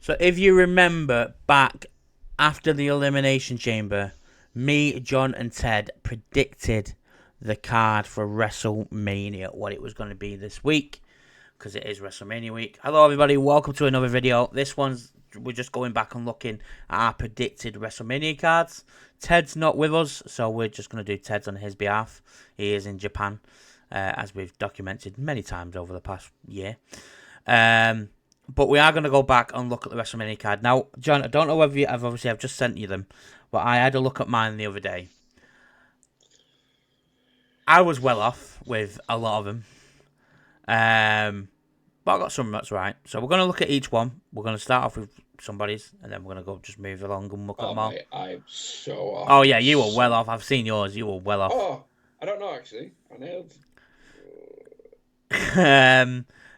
So if you remember back after the Elimination Chamber, me, John, and Ted predicted the card for WrestleMania, what it was going to be this week, because it is WrestleMania week. Hello, everybody. Welcome to another video. We're just going back and looking at our predicted WrestleMania cards. Ted's not with us, so we're just going to do Ted's on his behalf. He is in Japan, as we've documented many times over the past year. But we are going to go back and look at the WrestleMania card. Now, John, I don't know whether I've just sent you them, but I had a look at mine the other day. I was well off with a lot of them. But I got some that's right. So we're going to look at each one. We're going to start off with somebody's, and then we're going to go just move along and look at them all. Mate, I'm so off. Oh, yeah, you were well off. I've seen yours. You were well off. Oh, I don't know, actually. I nailed...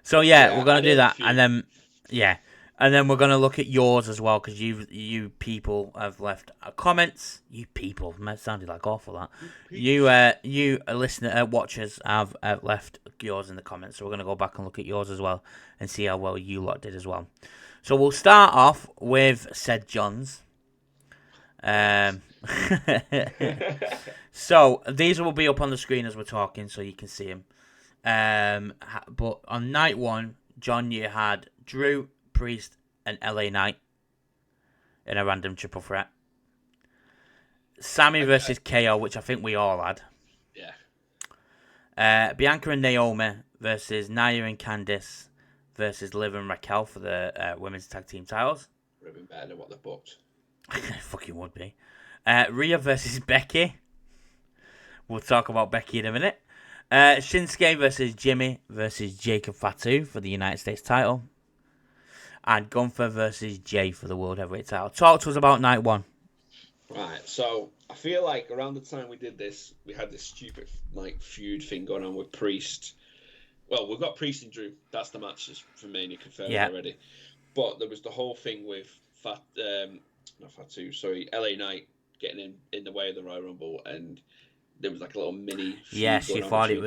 So, yeah, we're going to do that. And then, and then we're going to look at yours as well, because you people have left comments. You people, that sounded like awful, that. You listener, watchers have left yours in the comments. So we're going to go back and look at yours as well and see how well you lot did as well. So we'll start off with said John's. So these will be up on the screen as we're talking, so you can see them. But on night one, John, you had Drew, Priest, and LA Knight in a random triple threat. Sammy versus KO, which I think we all had. Yeah. Bianca and Naomi versus Nia and Candice versus Liv and Raquel for the women's tag team titles. Would have been better than what they booked. Fucking would be. Rhea versus Becky. We'll talk about Becky in a minute. Shinsuke versus Jimmy versus Jacob Fatu for the United States title. And Gunther versus Jay for the World Heavyweight title. Talk to us about night one. Right, so I feel like around the time we did this, we had this stupid feud thing going on with Priest. Well, we've got Priest and Drew. That's the matches for Mania confirmed already. But there was the whole thing with LA Knight getting in the way of the Royal Rumble, and there was like a little mini. Yes, you thought it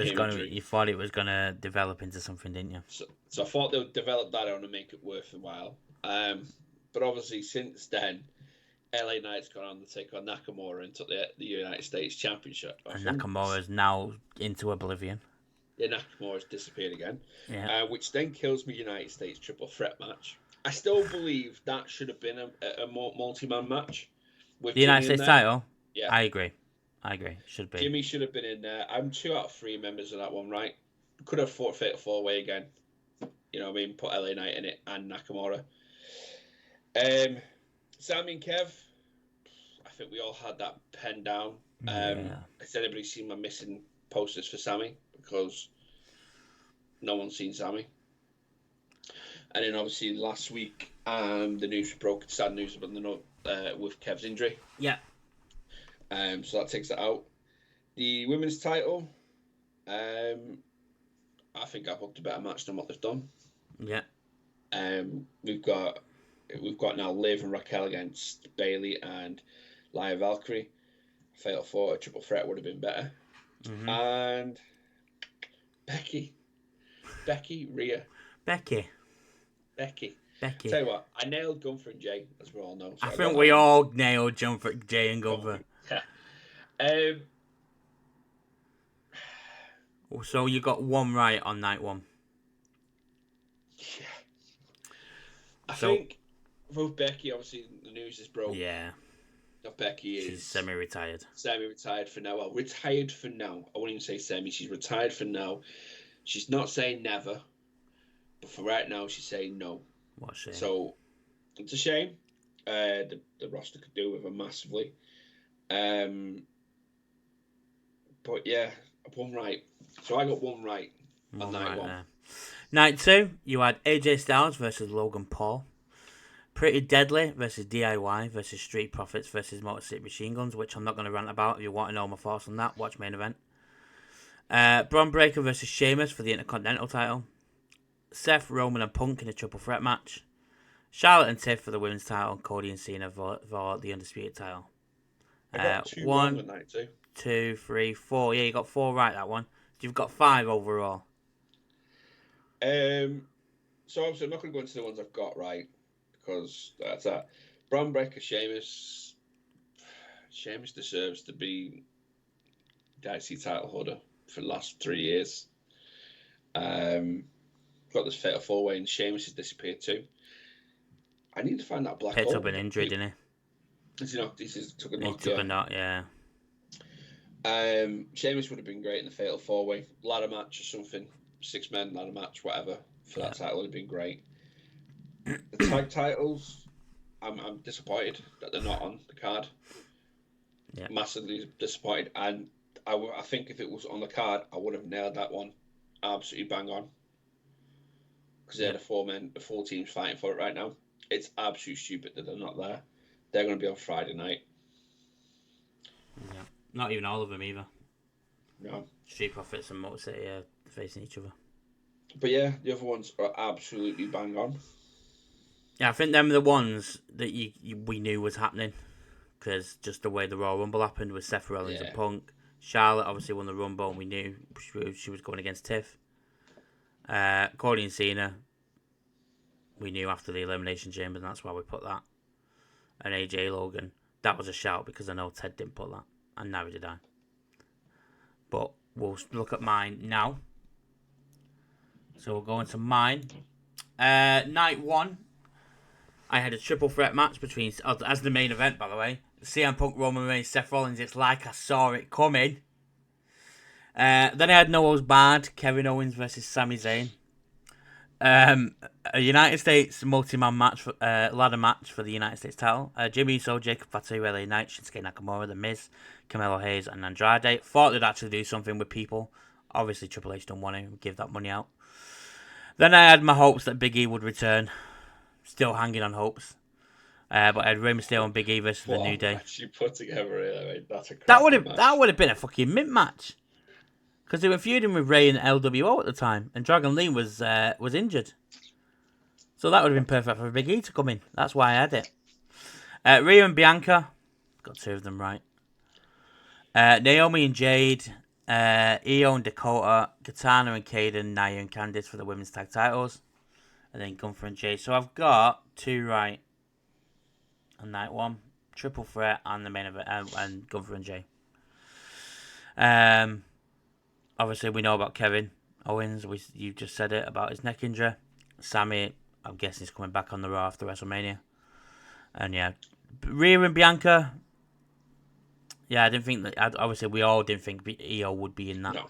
was gonna develop into something, didn't you? So I thought they would develop that on and make it worthwhile. But obviously since then, LA Knight's gone on to take on Nakamura and took the United States Championship. And Nakamura's now into oblivion. Yeah, Nakamura's disappeared again. Yeah. Which then kills me United States triple threat match. I still believe that should have been a multi-man match. With the United States title? Yeah. I agree. Should be. Jimmy should have been in there. I'm 2 out of 3 members of that one, right? Could have fought Fatal 4-Way again. You know what I mean? Put LA Knight in it and Nakamura. Sammy and Kev, I think we all had that pen down. Has anybody seen my missing posters for Sammy? Because no one's seen Sammy. And then obviously last week, the news broke, sad news about the note with Kev's injury. Yeah. So that takes it out. The women's title, I think I booked a better match than what they've done. Yeah. We've got now Liv and Raquel against Bayley and Lia Valkyrie. Fatal 4, a triple threat would have been better. Mm-hmm. And Rhea. Becky. Tell you what, I nailed Gunther and Jay, as we all know. So I think we all nailed Jay and Gunther. Yeah. So you got one right on night one. Yeah. I think with Becky, obviously the news is broke. Yeah. She's semi-retired. Semi-retired for now. Well, retired for now. I wouldn't even say semi. She's retired for now. She's not saying never, but for right now, she's saying no. What a shame. So it's a shame. The roster could do with her massively. But yeah, one right. So I got one right on night one. There. Night two, you had AJ Styles versus Logan Paul. Pretty Deadly versus DIY versus Street Profits versus Motor City Machine Guns, which I'm not going to rant about. If you want to know my thoughts on that, watch main event. Braun Breaker versus Sheamus for the Intercontinental title. Seth, Roman and Punk in a triple threat match. Charlotte and Tiff for the women's title. Cody and Cena for the Undisputed title. I got 2 1, night two. 2, 3, 4. Yeah, you got 4 right, that one. You've got 5 overall. So obviously I'm not going to go into the ones I've got right, because that's that. Braun Breaker, Sheamus. Sheamus deserves to be the IC title holder for the last 3 years. Got this fatal 4-way, and Sheamus has disappeared too. I need to find that black Picked hole. up an injury, didn't he? He took a knock. He took a knock, yeah. Sheamus would have been great in the fatal 4-way, ladder match or something, 6 men ladder match, whatever. For that title would have been great. The tag titles, I'm disappointed that they're not on the card. Yeah. Massively disappointed, and I think if it was on the card, I would have nailed that one absolutely bang on. Because they're the 4 teams fighting for it right now. It's absolutely stupid that they're not there. They're going to be on Friday night. Yeah, not even all of them either. No. Street Profits and Motor City are facing each other. But yeah, the other ones are absolutely bang on. Yeah, I think them are the ones that we knew was happening. Because just the way the Royal Rumble happened with Seth Rollins and Punk. Charlotte obviously won the Rumble, and we knew she was going against Tiff. Cody and Cena, we knew after the Elimination Chamber, and that's why we put that. And AJ Logan, that was a shout because I know Ted didn't put that, and neither did I. But we'll look at mine now. So we'll go into mine. Night 1, I had a triple threat match between, as the main event, by the way, CM Punk, Roman Reigns, Seth Rollins. It's like I saw it coming. Then I had Noah's Bard, Kevin Owens versus Sami Zayn. A United States multi-man match, ladder match for the United States title. Jimmy Uso, Jacob Fatu, LA Knight, Shinsuke Nakamura, The Miz, Carmelo Hayes, and Andrade. Thought they'd actually do something with people. Obviously, Triple H don't want to give that money out. Then I had my hopes that Big E would return. Still hanging on hopes. But I had Rey Mysterio and Big E versus The New Day. Match you put together, really. That's a that would have been a fucking mint match. Because they were feuding with Ray and LWO at the time, and Dragon Lee was injured. So that would have been perfect for Big E to come in. That's why I had it. Rhea and Bianca, got 2 of them right. Naomi and Jade, Io and Dakota, Katana and Kaden, Nia and Candice for the women's tag titles, and then Gunther and Jade. So I've got 2 right on night 1, triple threat, and the main event, and Gunther and Jay. Obviously, we know about Kevin Owens. You just said it about his neck injury. Sammy, I'm guessing he's coming back on the Raw after WrestleMania. And yeah, Rhea and Bianca. Yeah, I didn't think that. Obviously, we all didn't think EO would be in that. No.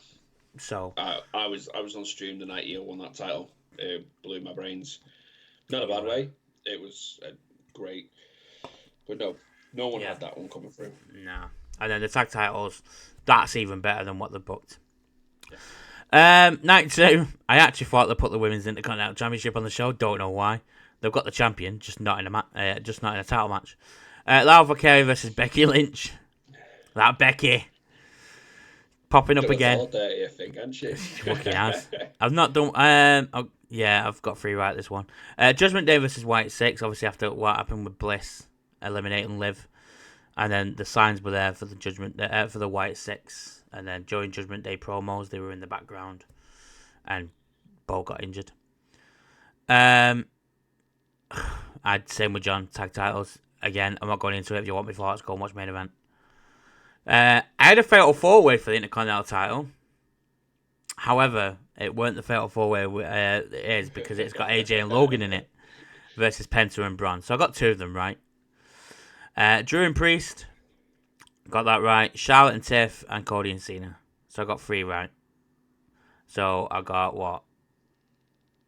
So I was on stream the night EO won that title. It blew my brains. Not a bad way. It was great. But no one had that one coming through. No. And then the tag titles, that's even better than what they booked. Night 2, I actually thought they put the Women's Intercontinental Championship on the show. Don't know why. They've got the champion, just not in a title match. Laura Valkyria versus Becky Lynch. That Becky popping up again. All dirty, I think, hasn't she? Fucking has. I've not done. I've got 3 right this one. Judgment Day versus White 6. Obviously, after what happened with Bliss eliminating Liv, and then the signs were there for the for the White 6. And then during Judgment Day promos, they were in the background, and Bo got injured. I'd same with John, tag titles. Again, I'm not going into it. If you want me for, let's go and watch main event. I had a fatal 4-way for the Intercontinental title. However, it weren't the fatal 4-way it is because it's got AJ and Logan in it versus Penta and Braun. So I got 2 of them right. Drew and Priest, got that right. Charlotte and Tiff, and Cody and Cena. So I got 3 right. So I got what?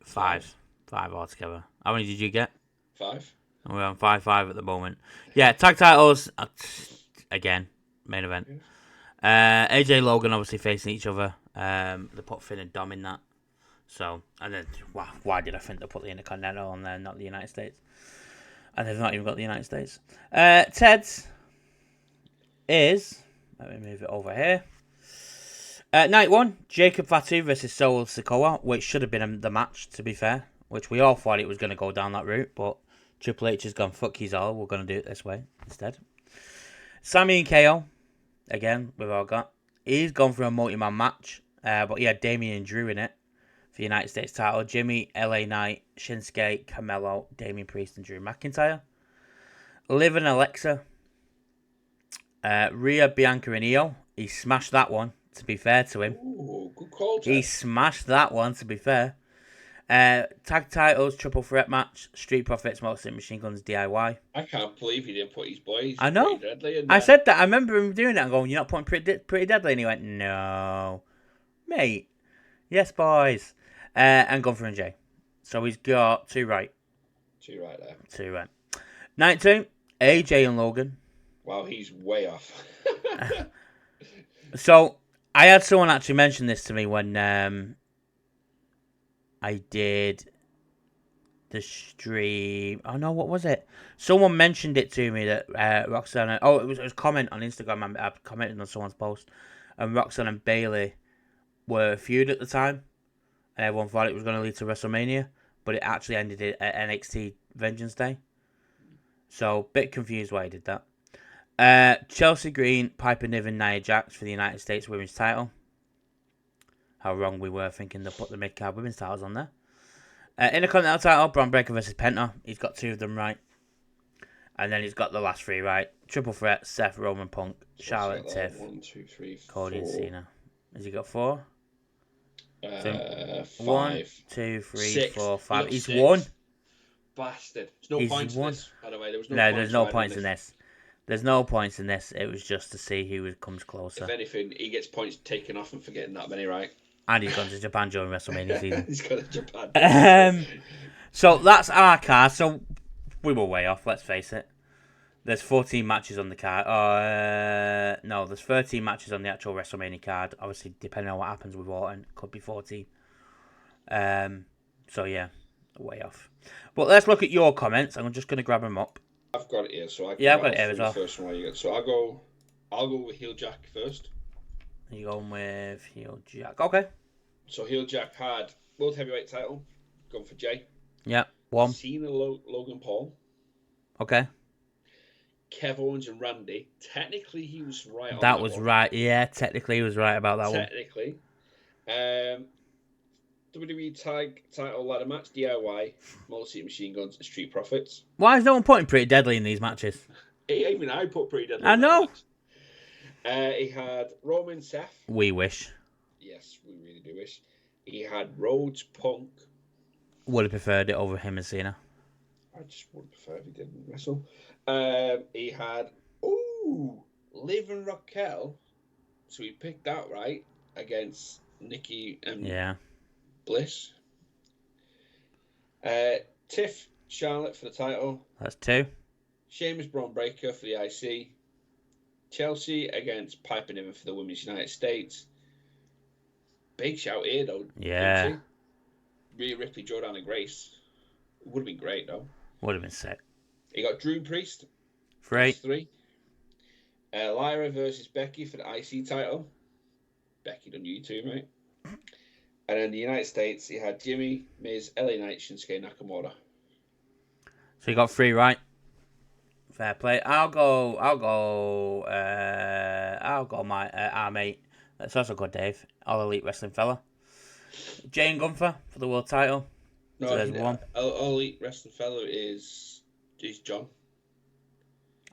5. 5 altogether. How many did you get? 5. We're on 5-5 at the moment. Yeah, tag titles, again, main event. AJ Logan obviously facing each other. They put Finn and Dom in that. So, and then, why did I think they put the Intercontinental on there, not the United States? And they've not even got the United States. Ted's is, let me move it over here. Night 1, Jacob Fatu versus Solo Sikoa, which should have been the match, to be fair. Which we all thought it was going to go down that route, but Triple H has gone, fuck yous all, we're going to do it this way instead. Sammy and KO, again, we've all got. He's gone for a multi-man match, but he had Damien and Drew in it for the United States title. Jimmy, LA Knight, Shinsuke, Carmelo, Damian Priest, and Drew McIntyre. Liv and Alexa. Rhea, Bianca, and Io. He smashed that one, to be fair to him. Ooh, good call, Ted. He smashed that one, to be fair. Tag titles, triple threat match, Street Profits, Motor City Machine Guns, DIY. I can't believe he didn't put his boys. I know. Pretty Deadly in there. I said that. I remember him doing that and going, "You're not putting Pretty Deadly," and he went, "No, mate. Yes, boys." And Gunther and Jay. So he's got 2 right. 2 right there. 2 right. Night 2, AJ and Logan. Wow, he's way off. So I had someone actually mention this to me when I did the stream. Oh no, what was it? Someone mentioned it to me that Roxanne. Oh, it was a comment on Instagram. I commented on someone's post, and Roxanne and Bailey were feud at the time, and everyone thought it was going to lead to WrestleMania, but it actually ended at NXT Vengeance Day. So bit confused why he did that. Chelsea Green, Piper Niven, Nia Jax for the United States Women's Title. How wrong we were thinking to put the mid-card women's titles on there. Intercontinental title, Braun Breaker versus Penta. He's got 2 of them right. And then he's got the last 3 right. Triple threat, Seth, Roman Punk, Charlotte, Tiff, 1, 2, 3, 4. Cody and Cena. Has he got 4? 5. 1, 2, 3, 6. 4, 5. He's 6. won. Bastard. There's no points in this, by the way. There's no points in this. There's no points in this. It was just to see who comes closer. If anything, he gets points taken off and forgetting that many right. And he's gone to Japan during WrestleMania season. He's gone to Japan. So that's our card. So we were way off, let's face it. There's 14 matches on the card. No, there's 13 matches on the actual WrestleMania card. Obviously, depending on what happens with Orton, could be 14. So yeah, way off. But let's look at your comments. I'm just going to grab them up. I've got it here, so I can I've got it here as well. First one you get. So I'll go with Heel Jack first. You going with Heel Jack? Okay. So Heel Jack had World Heavyweight title, going for Jay. Yeah, 1. Cena, Logan Paul. Okay. Kev Owens and Randy. Technically, he was right on that. That was one. right. Yeah, technically he was right about that one. Technically. WWE Tag Title Ladder Match, DIY, Motor City Machine Guns, and Street Profits. Why is no one putting Pretty Deadly in these matches? Even I put Pretty Deadly I know. He had Roman, Seth. We wish. Yes, we really do wish. He had Rhodes, Punk. Would have preferred it over him and Cena. I just would prefer if he didn't wrestle. He had Liv and Raquel. So he picked that right against Nikki and Bliss. Tiff, Charlotte for the title. That's 2. Sheamus, Braun Breaker for the IC. Chelsea against Piper Niven for the Women's United States. Big shout here, though. Yeah. Rhea Ripley, Jordana Grace. It would have been great, though. Would have been sick. You got Drew Priest. 3. 3. Lyra versus Becky for the IC title. Becky done you too, mate. And in the United States, you had Jimmy, Miz, LA Knight, Shinsuke Nakamura. So you got 3 right. Fair play. I'll go my our mate. That's also good, Dave. All Elite Wrestling fella. Jay and Gunther for the world title. No, so there's 1. All Elite Wrestling fella is John.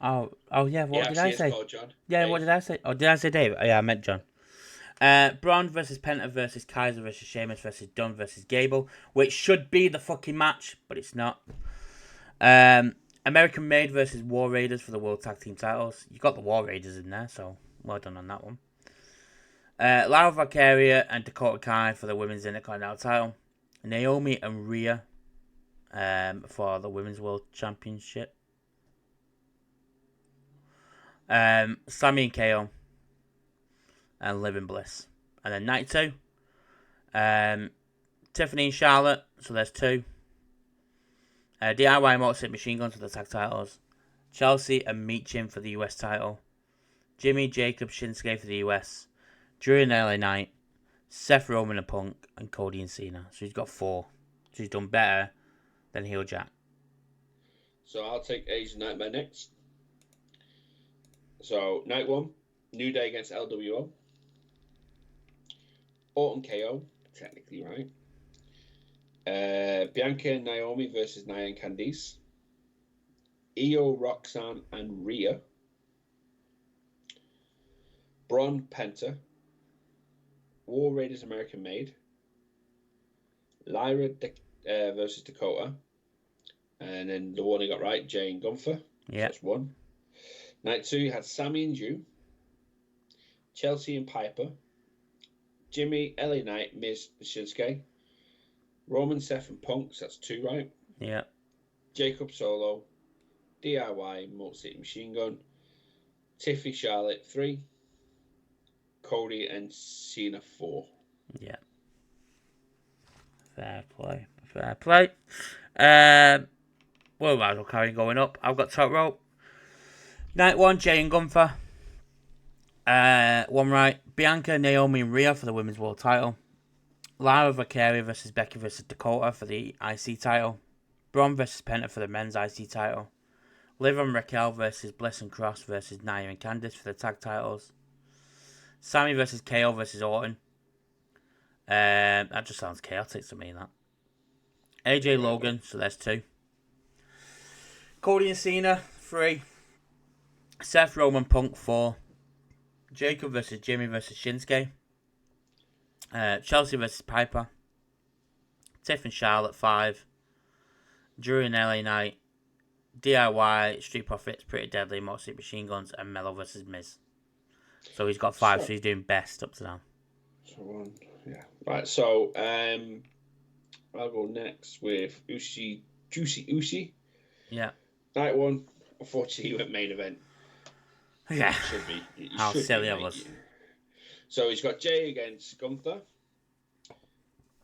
Oh yeah. What did I say? John. Yeah, Dave. What did I say? Oh, did I say Dave? Oh, yeah, I meant John. Braun versus Penta versus Kaiser versus Sheamus versus Dunn versus Gable, which should be the fucking match, but it's not. American Made versus War Raiders for the World Tag Team titles. You got the War Raiders in there, so well done on that one. Lara Valkyria and Dakota Kai for the Women's Intercontinental title. Naomi and Rhea for the Women's World Championship. Sammy and KO. And Liv and Bliss. And then night 2. Tiffany and Charlotte. So there's 2. DIY Motor City Machine Guns for the tag titles. Chelsea and Meechin for the US title. Jimmy, Jacob, Shinsuke for the US. Drew and LA Knight. Seth, Roman and Punk. And Cody and Cena. So he's got 4. So he's done better than Heel Jack. So I'll take Asian Nightmare next. So night 1. New Day against LWO. Orton KO. Technically right. Bianca and Naomi versus Nia and Candice. Io, Roxanne, and Rhea. Braun, Penta. War Raiders American Made. Lyra versus Dakota. And then the one he got right, Jay and Gunther. Yeah. So that's one. Night 2, you had Sammy and Drew. Chelsea and Piper. Jimmy, LA Knight, Miz, and Shinsuke. Roman, Seth, and Punk. So that's 2, right? Yeah. Jacob Solo. DIY, Motor City Machine Gun. Tiffy, Charlotte, 3. Cody and Cena, 4. Yeah. Fair play. Fair play. Well, might as well carry going up. I've got top rope. Night 1, Jay and Gunther. 1 right. Bianca, Naomi, and Rhea for the Women's World title. Lyra Valkyria versus Becky versus Dakota for the IC title. Braun versus Penta for the Men's IC title. Liv and Raquel versus Bliss and Cross versus Nia and Candice for the tag titles. Sammy versus KO versus Orton. That just sounds chaotic to me, that. AJ Logan, so there's 2. Cody and Cena, 3. Seth Roman Punk, 4. Jacob versus Jimmy versus Shinsuke. Chelsea versus Piper. Tiff and Charlotte, 5. Drew and LA Knight. DIY, Street Profits, Pretty Deadly, Motor City Machine Guns, and Mello versus Miz. So he's got 5, so he's doing best up to now. So 1, yeah. Right, so I'll go next with Juicy Usi. Yeah. Night 1, unfortunately, he went main event. Yeah. Should be. How silly I was. So he's got Jay against Gunther.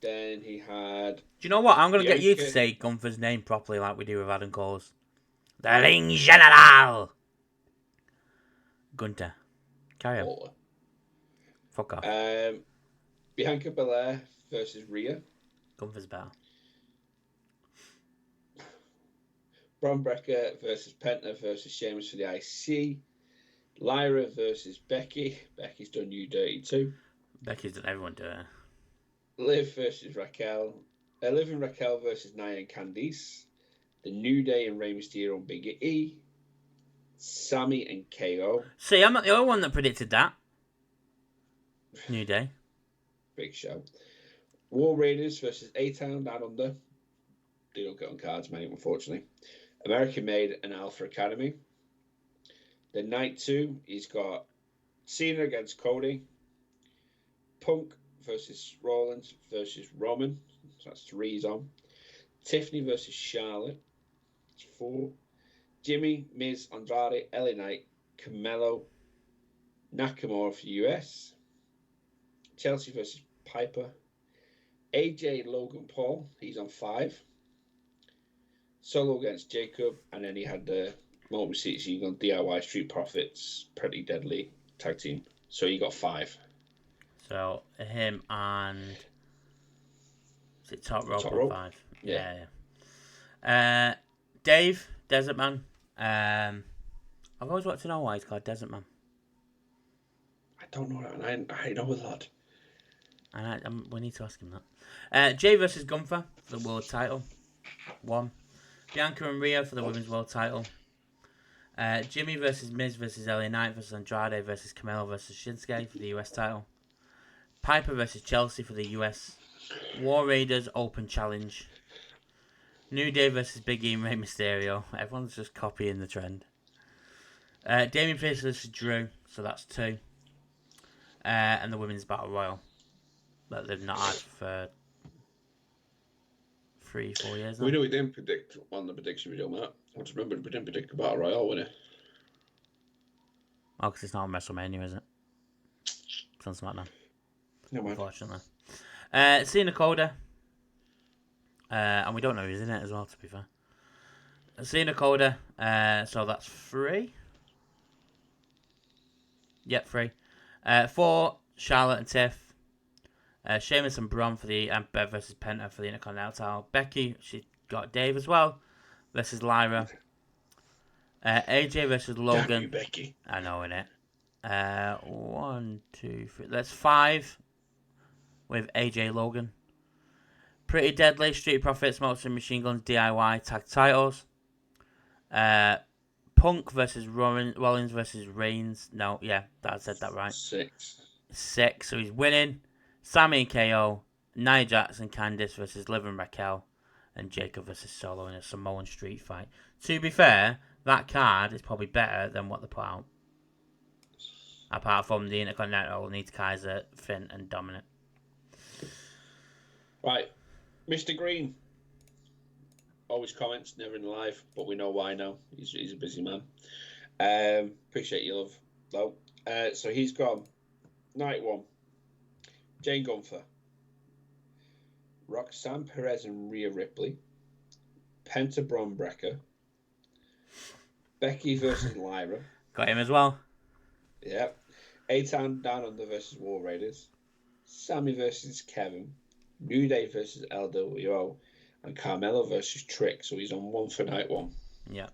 Then he had... Do you know what? I'm going to get you to say Gunther's name properly like we do with Adam Cole's. The Ring General! Gunther. Carry on. Fuck off. Bianca Belair versus Rhea. Gunther's better. Braun Breaker versus Penta versus Sheamus for the IC. Lyra versus Becky. Becky's done you dirty too. Becky's done everyone dirty. Liv versus Raquel. Liv and Raquel versus Nia and Candice. The New Day and Rey Mysterio and Big E. Sammy and KO. See, I'm not the only one that predicted that. New Day. Big show. War Raiders versus A-Town Down Under. They don't get on cards, mate, unfortunately. American Made and Alpha Academy. Then night 2, he's got Cena against Cody. Punk versus Rollins versus Roman. So that's 3 he's on. Tiffany versus Charlotte. That's 4. Jimmy, Miz, Andrade, LA Knight, Carmelo, Nakamura for US. Chelsea versus Piper. AJ Logan Paul. He's on 5. Solo against Jacob. And then he had the Motor City Machine Gun, DIY, Street Profits, Pretty Deadly tag team. So he got 5. So him and is it Top Rope Top or Rope? 5? Yeah. Dave, Desert Man. I've always wanted to know why he's called Desert Man. I don't know that. I know that. And we need to ask him that. Jay versus Gunther for the world title. 1. Bianca and Rhea for the women's world title. Jimmy versus Miz versus LA Knight versus Andrade versus Carmelo versus Shinsuke for the US title. Piper versus Chelsea for the US. War Raiders Open Challenge. New Day versus Big E and Rey Mysterio. Everyone's just copying the trend. Damien Priest versus Drew, so that's 2. And the Women's Battle Royal that they've not had for 3-4 years now. We know we didn't predict on the prediction video, Matt. I just remember we didn't predict a Battle Royale, wasn't it? Oh, because it's not on WrestleMania, is it? It's on SmackDown. No, man. Unfortunately. Cena Coda. And we don't know who's in it as well, to be fair. Cena Coda. So that's 3. Yep, 3. 4, Charlotte and Tiff. Sheamus and Braun for the Bev versus Penta for the Intercontinental title. Becky, she got Dave as well, versus Lyra. AJ versus Logan. Damn you, Becky. I know, innit? 1, 2, 3. That's 5 with AJ Logan. Pretty Deadly, Street Profits, Smokes and Machine Guns, DIY tag titles. Punk versus Rollins versus Reigns. No, yeah, I said that right. 6. So he's winning. Sammy and KO. Nia Jax and Candice versus Liv and Raquel. And Jacob versus Solo in a Samoan street fight. To be fair, that card is probably better than what they put out. Apart from the Intercontinental, needs Kaiser, Finn, and Dominic. Right. Mr. Green. Always comments, never in live, but we know why now. He's a busy man. Appreciate you, love. Though. So he's gone. Night 1. Jane Gunther. Roxanne Perez and Rhea Ripley. Penta Bron Breakker. Becky versus Lyra. Got him as well. Yep. A-Town Down Under versus War Raiders. Sammy versus Kevin. New Day versus LWO. And Carmelo versus Trick. So he's on 1 for night 1. Yeah.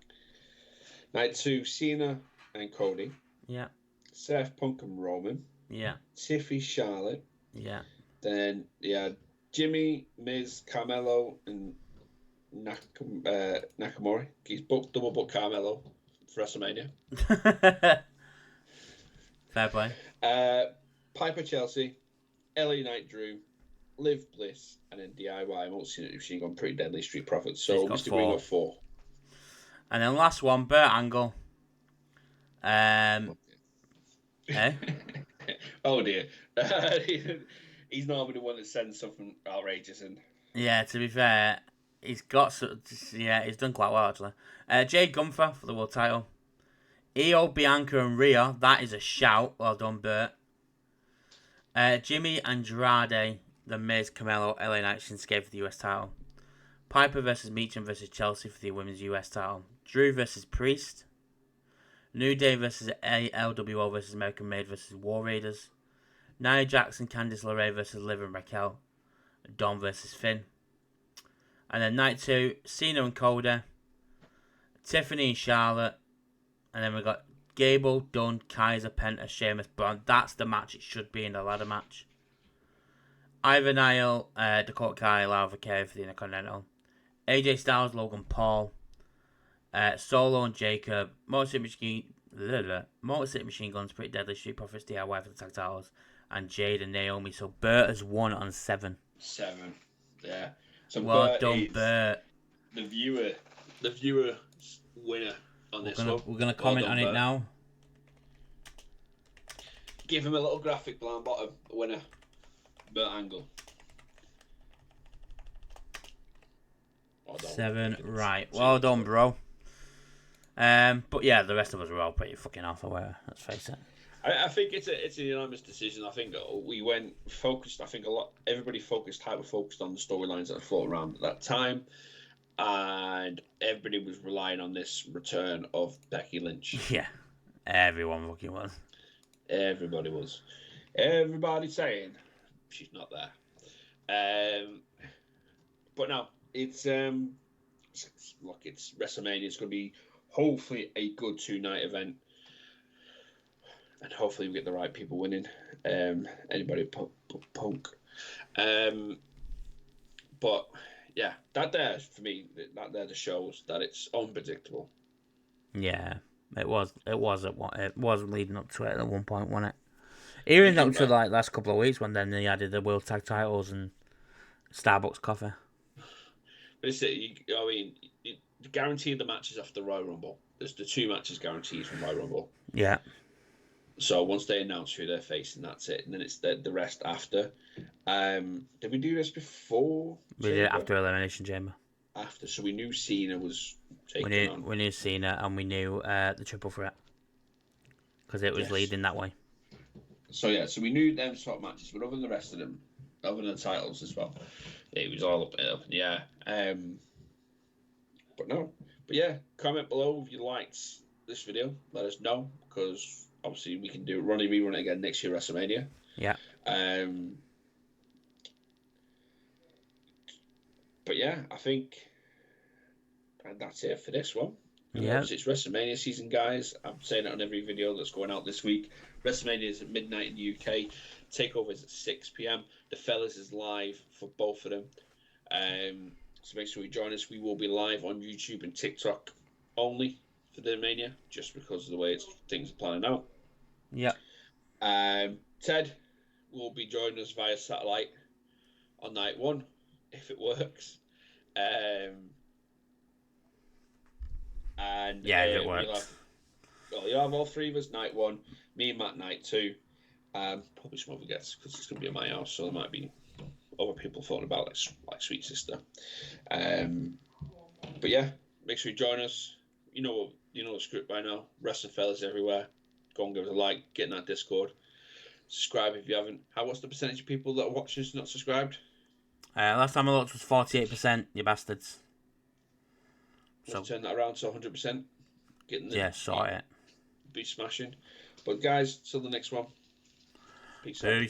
Night 2, Cena and Cody. Yeah. Seth Punk and Roman. Yeah. Tiffy Charlotte. Yeah. Then, Jimmy, Miz, Carmelo, and Nakamura. He's double booked Carmelo for WrestleMania. Fair play. Piper Chelsea, LA Knight Drew, Liv Bliss, and then DIY. I'm also seeing Machine Gun Pretty Deadly Street Profits. So Mr. Green got 4. And then last one, Burt Angle. Hey? Oh dear. He's normally the one that sends something outrageous in. Yeah, to be fair, he's done quite well actually. Jade Gunther for the world title. Io, Bianca and Rhea, that is a shout. Well done, Burt. Jimmy Andrade, The Miz, Carmelo, LA Knight, Shinsuke for the US title. Piper versus Meacham versus Chelsea for the women's US title. Drew versus Priest. New Day versus LWO versus American Made versus War Raiders. Nia Jax and Candice LeRae versus Liv and Raquel. Dom versus Finn. And then night 2, Cena and Coda. Tiffany and Charlotte. And then we got Gable, Dunn, Kaiser, Penta, Sheamus, Braun. That's the match it should be in the ladder match. Ivan Isle, Dakota Kai, Lara Vaquero for the Intercontinental. AJ Styles, Logan Paul. Solo and Jacob. Motor City Machine Guns, Pretty Deadly, Street Profits, DIY for the tag titles. And Jade and Naomi. So Burt has won on 7. 7. Yeah. So well done, Burt. The viewer winner on this one. We're gonna comment on it now. Give him a little graphic below bottom. Winner. Burt Angle. 7, right. Well done, bro. But yeah, the rest of us were all pretty fucking off aware. Let's face it. I think it's a unanimous decision. I think we went focused. I think everybody hyper focused on the storylines that floated around at that time, and everybody was relying on this return of Becky Lynch. Yeah, everyone fucking was. Everybody was. Everybody saying she's not there. But no, it's look, it's WrestleMania. It's going to be hopefully a good 2-night event. And hopefully we get the right people winning. Anybody Punk. But yeah, that there for me, that there just shows that it's unpredictable. Yeah, it was leading up to it at one point, wasn't it? Even up to like last couple of weeks when then they added the World Tag Titles and Starbucks coffee. But it's, I mean, guaranteed the matches after the Royal Rumble. There's the 2 matches guaranteed from Royal Rumble. Yeah. So once they announce who they're facing, that's it. And then it's the rest after. Did we do this before? We did it after Elimination Chamber. After. So we knew Cena was taking on. We knew Cena and we knew the Triple Threat. Because it was leading that way. So yeah, so we knew them sort of matches. But other than the rest of them, other than the titles as well, it was all up in the air. But no. But yeah, comment below if you liked this video. Let us know. Because obviously we can do rerun it again next year WrestleMania. Yeah. But yeah, I think that's it for this one. Yeah. It's WrestleMania season, guys. I'm saying it on every video that's going out this week. WrestleMania is at midnight in the UK. Takeover is at 6 p.m. The Fellas is live for both of them. So make sure you join us. We will be live on YouTube and TikTok only for the Mania, just because of the way things are planning out. Yep. Ted will be joining us via satellite on night one, if it works. And if it works. You'll have all three of us night one, me and Matt night two. Probably some other guests because it's going to be at my house, so there might be other people thought about like Sweet Sister. But yeah, make sure you join us. You know the script by now. Wrestling Fellas everywhere. Go and give us a like. Get in that Discord. Subscribe if you haven't. What's the percentage of people that are watching us not subscribed? Last time I looked was 48%. You bastards. Let's turn that around to 100%. Sort it. Be smashing. But guys, till the next one. Peace out.